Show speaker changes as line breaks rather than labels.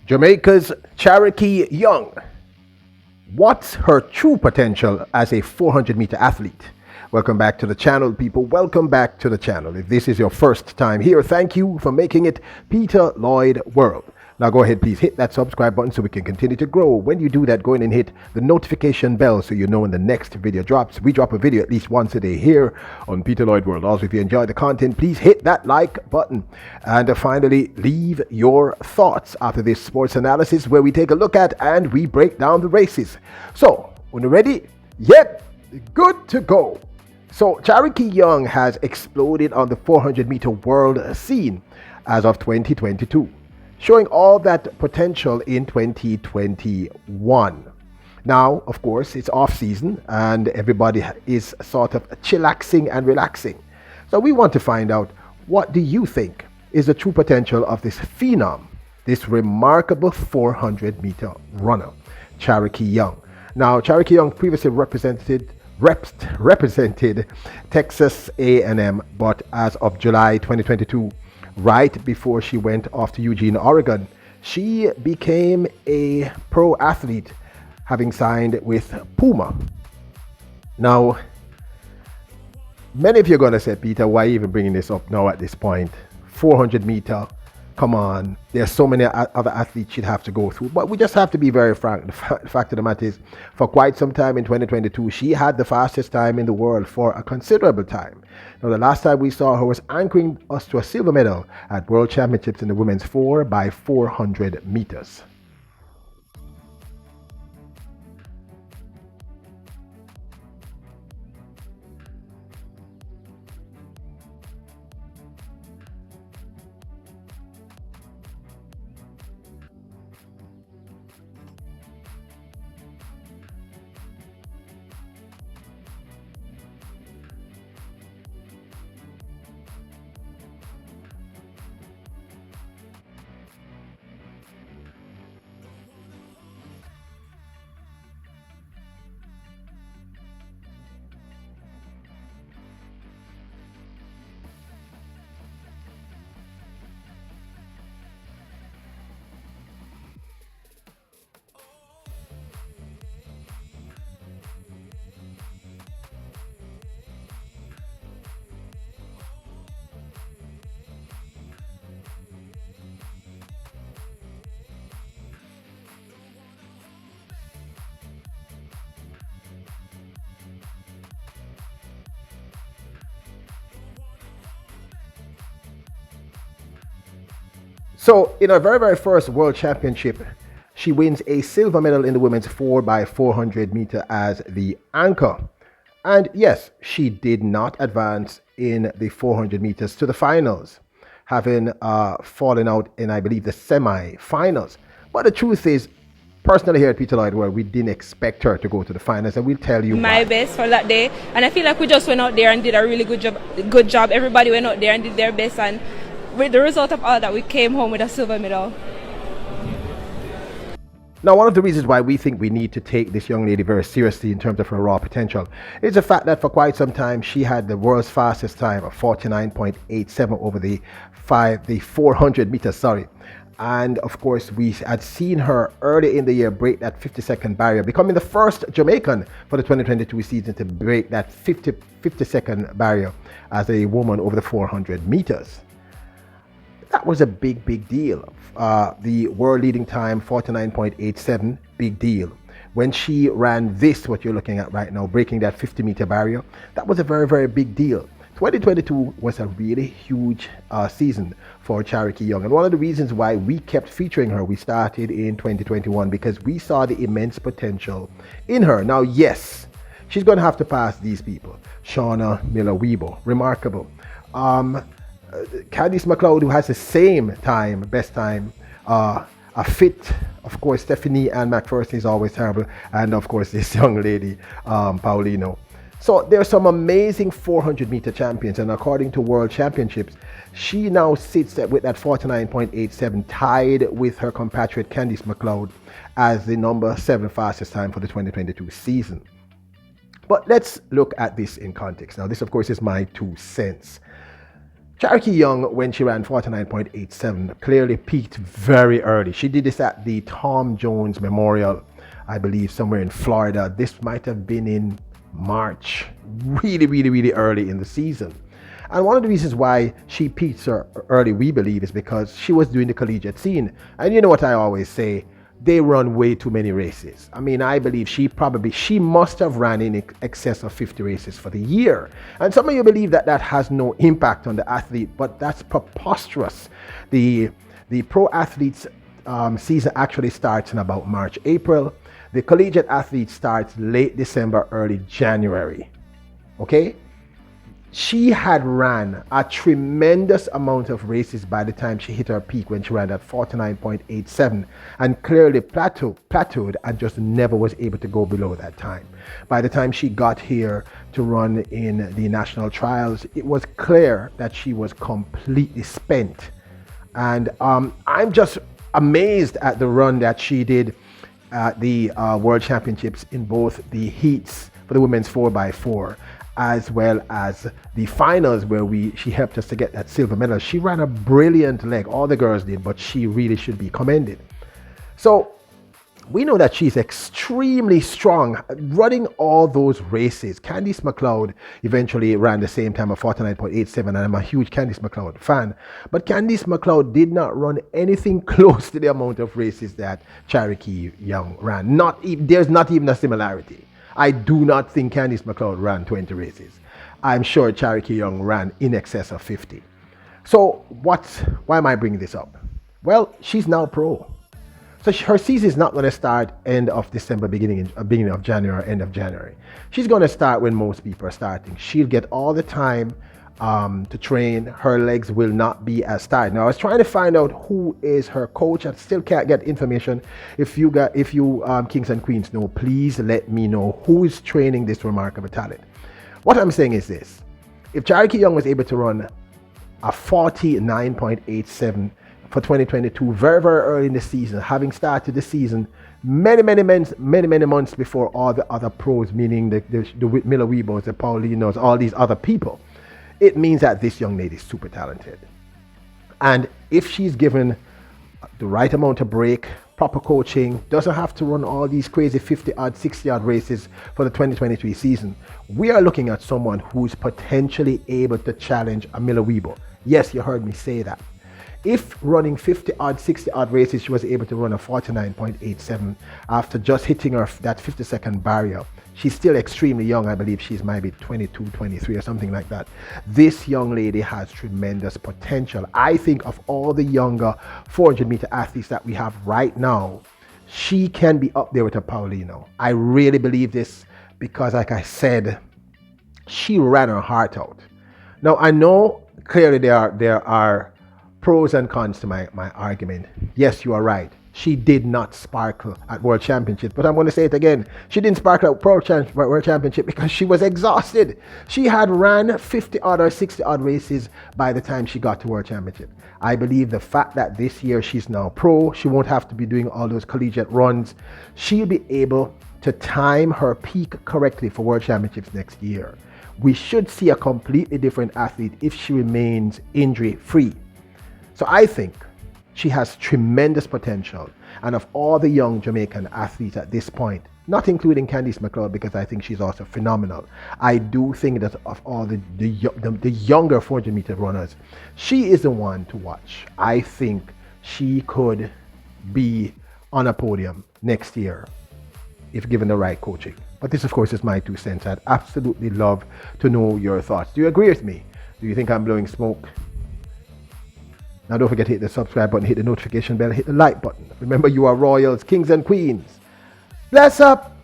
Jamaica's Charokee Young. What's her true potential as a 400-meter athlete? Welcome back to the channel, people. Welcome back to the channel. If this is your first time here, thank you for making it Peter Lloyd World. Now go ahead, please hit that subscribe button so we can continue to grow. When you do that, go in and hit the notification bell so you know when the next video drops. We drop a video at least once a day here on Peter Lloyd World. Also, if you enjoy the content, please hit that like button. And finally, leave your thoughts after this sports analysis where we take a look at and we break down the races. So, when you're ready, yep, good to go. So, Charokee Young has exploded on the 400-meter world scene as of 2022. Showing all that potential in 2021. Now, of course, it's off season and everybody is sort of chillaxing and relaxing. So we want to find out, what do you think is the true potential of this phenom, this remarkable 400-meter runner, Charokee Young? Now, Charokee Young previously represented Texas A&M, but as of July 2022, right before she went off to Eugene, Oregon, she became a pro athlete, having signed with Puma. Now, many of you are going to say, Peter, why even bringing this up now at this point? 400 meter, come on. There's so many other athletes she'd have to go through. But we just have to be very frank. The fact of the matter is, for quite some time in 2022, she had the fastest time in the world for a considerable time. Now, the last time we saw her was anchoring us to a silver medal at World Championships in the women's 4x400 meters. So, in her very first World Championship, she wins a silver medal in the women's 4x400 meter as the anchor. And yes, she did not advance in the 400 meters to the finals, having fallen out in, I believe, the semi-finals. But the truth is, personally here at Peter Lloyd World, we didn't expect her to go to the finals, and we'll tell you
my best for that day. And I feel like we just went out there and did a really good job. Everybody went out there and did their best, and with the result of all that, we came home with a silver medal.
Now, one of the reasons why we think we need to take this young lady very seriously in terms of her raw potential is the fact that for quite some time she had the world's fastest time of 49.87 over the 400 meters, and of course we had seen her early in the year break that 50-second barrier, becoming the first Jamaican for the 2022 season to break that 50-second barrier as a woman over the 400 meters. That was a big deal. The world leading time, 49.87, big deal. When she ran this, what you're looking at right now, breaking that 50-meter barrier, that was a very big deal. 2022 was a really huge season for Charokee Young. And one of the reasons why we kept featuring her, we started in 2021, because we saw the immense potential in her. Now, yes, she's going to have to pass these people. Shauna Miller-Weibo, remarkable. Candice McLeod, who has the same time, best time, a fit, of course, Stephanie Ann McPherson is always terrible, and of course this young lady, Paulino. So there's some amazing 400-meter champions, and according to World Championships, she now sits with that 49.87, tied with her compatriot Candice McLeod as the number 7 fastest time for the 2022 season. But let's look at this in context. Now, this, of course, is my 2 cents. Charokee Young, when she ran 49.87, clearly peaked very early. She did this at the Tom Jones Memorial, I believe, somewhere in Florida. This might have been in March, really early in the season. And one of the reasons why she peaked so early, we believe, is because she was doing the collegiate scene. And you know what I always say, they run way too many races. I mean, I believe she must have ran in excess of 50 races for the year. And some of you believe that that has no impact on the athlete, but that's preposterous. The pro athletes season actually starts in about March, April. The collegiate athlete starts late December, early January. Okay? She had ran a tremendous amount of races by the time she hit her peak when she ran at 49.87 and clearly plateaued and just never was able to go below that time. By the time she got here to run in the national trials, it was clear that she was completely spent. And I'm just amazed at the run that she did at the World Championships in both the heats for the women's 4x4 as well as the finals where she helped us to get that silver medal. She ran a brilliant leg. All the girls did, but she really should be commended. So we know that she's extremely strong running all those races. Candice McLeod eventually ran the same time of 49.87, and I'm a huge Candice McLeod fan. But Candice McLeod did not run anything close to the amount of races that Charokee Young ran. There's not even a similarity. I do not think Candice McLeod ran 20 races. I'm sure Charokee Young ran in excess of 50. So why am I bringing this up? Well, she's now pro. So her season is not going to start end of December, beginning of January, or end of January. She's going to start when most people are starting. She'll get all the time to train. Her legs will not be as tired. Now, I was trying to find out who is her coach. I still can't get information. If you kings and queens know, please let me know who is training this remarkable talent. What I'm saying is this: if Charokee Young was able to run a 49.87 for 2022 very early in the season, having started the season many months before all the other pros, meaning the Miller Weebos, the Paulinos, all these other people, it means that this young lady is super talented. And if she's given the right amount of break, proper coaching, doesn't have to run all these crazy 50-odd, 60-odd races for the 2023 season, we are looking at someone who's potentially able to challenge a Miller Weebo. Yes, you heard me say that. If running 50-odd, 60-odd races, she was able to run a 49.87 after just hitting that 50-second barrier. She's still extremely young. I believe she's maybe 22, 23 or something like that. This young lady has tremendous potential. I think of all the younger 400-meter athletes that we have right now, she can be up there with a Paulino. I really believe this because, like I said, she ran her heart out. Now, I know clearly there are pros and cons to my argument. Yes, you are right. She did not sparkle at World Championship. But I'm going to say it again. She didn't sparkle at World Championship because she was exhausted. She had ran 50-odd or 60-odd races by the time she got to World Championship. I believe the fact that this year she's now pro, she won't have to be doing all those collegiate runs. She'll be able to time her peak correctly for World Championships next year. We should see a completely different athlete if she remains injury-free. So I think she has tremendous potential. And of all the young Jamaican athletes at this point, not including Candice McLeod, because I think she's also phenomenal, I do think that of all the younger 400-meter runners, she is the one to watch. I think she could be on a podium next year if given the right coaching. But this, of course, is my 2 cents. I'd absolutely love to know your thoughts. Do you agree with me? Do you think I'm blowing smoke? Now don't forget to hit the subscribe button, hit the notification bell, hit the like button. Remember, you are royals, kings and queens. Bless up!